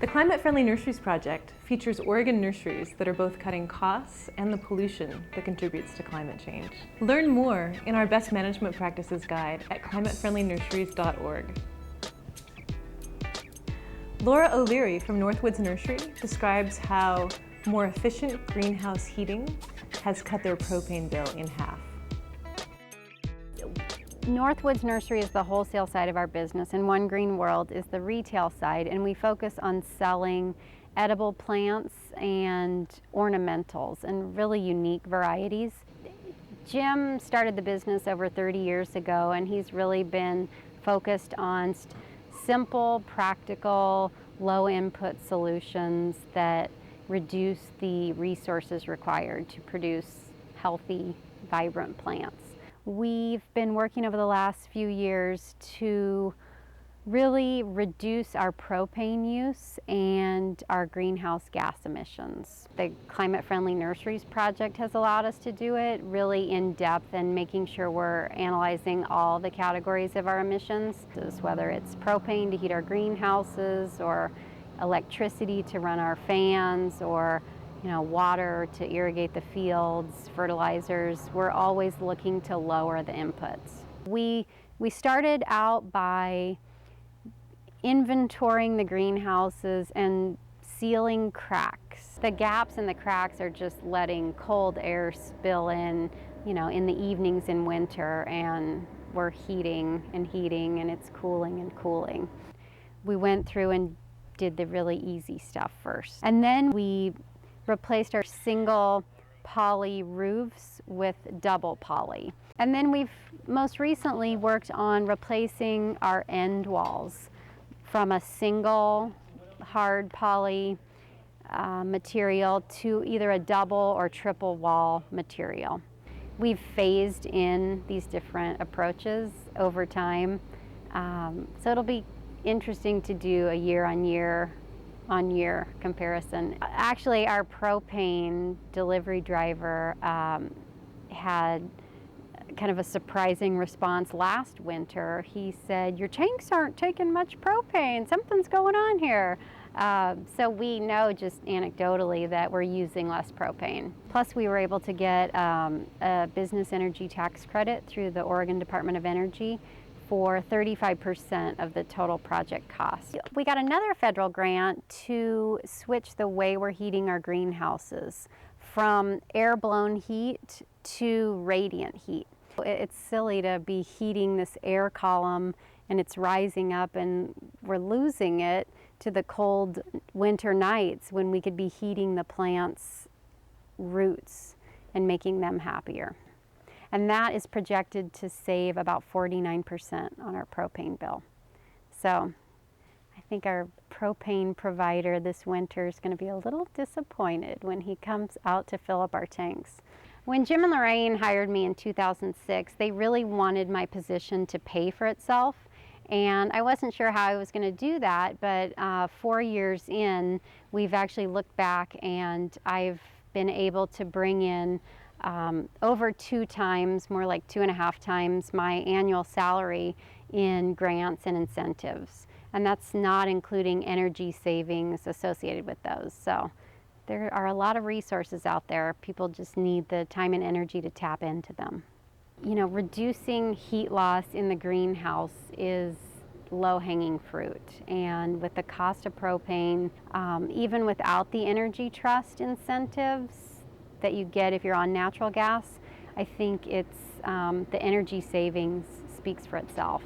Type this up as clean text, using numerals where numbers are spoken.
The Climate Friendly Nurseries project features Oregon nurseries that are both cutting costs and the pollution that contributes to climate change. Learn more in our Best Management Practices Guide at climatefriendlynurseries.org. Laura O'Leary from Northwoods Nursery describes how more efficient greenhouse heating has cut their propane bill in half. Northwoods Nursery is the wholesale side of our business, and One Green World is the retail side, and we focus on selling edible plants and ornamentals and really unique varieties. Jim started the business over 30 years ago, and he's really been focused on simple, practical, low input solutions that reduce the resources required to produce healthy, vibrant plants. We've been working over the last few years to really reduce our propane use and our greenhouse gas emissions. The Climate Friendly Nurseries project has allowed us to do it really in depth and making sure we're analyzing all the categories of our emissions, whether it's propane to heat our greenhouses or electricity to run our fans or water to irrigate the fields, fertilizers. We're always looking to lower the inputs. We started out by inventorying the greenhouses and sealing cracks. The gaps in the cracks are just letting cold air spill in, in the evenings in winter, and we're heating and it's cooling and cooling. We went through and did the really easy stuff first. And then we replaced our single poly roofs with double poly. And then we've most recently worked on replacing our end walls from a single hard poly material to either a double or triple wall material. We've phased in these different approaches over time. So it'll be interesting to do a year comparison. Actually, our propane delivery driver had kind of a surprising response last winter. He said, "Your tanks aren't taking much propane. Something's going on here." So we know just anecdotally that we're using less propane. Plus, we were able to get a business energy tax credit through the Oregon Department of Energy for 35% of the total project cost. We got another federal grant to switch the way we're heating our greenhouses from air-blown heat to radiant heat. It's silly to be heating this air column and it's rising up and we're losing it to the cold winter nights when we could be heating the plants' roots and making them happier. And that is projected to save about 49% on our propane bill. So I think our propane provider this winter is going to be a little disappointed when he comes out to fill up our tanks. When Jim and Lorraine hired me in 2006, they really wanted my position to pay for itself. And I wasn't sure how I was going to do that, but 4 years in, we've actually looked back and I've been able to bring in over 2 times, more like 2.5 times my annual salary in grants and incentives. And that's not including energy savings associated with those. So there are a lot of resources out there. People just need the time and energy to tap into them. Reducing heat loss in the greenhouse is low-hanging fruit. And with the cost of propane, even without the Energy Trust incentives that you get if you're on natural gas, I think it's the energy savings speaks for itself.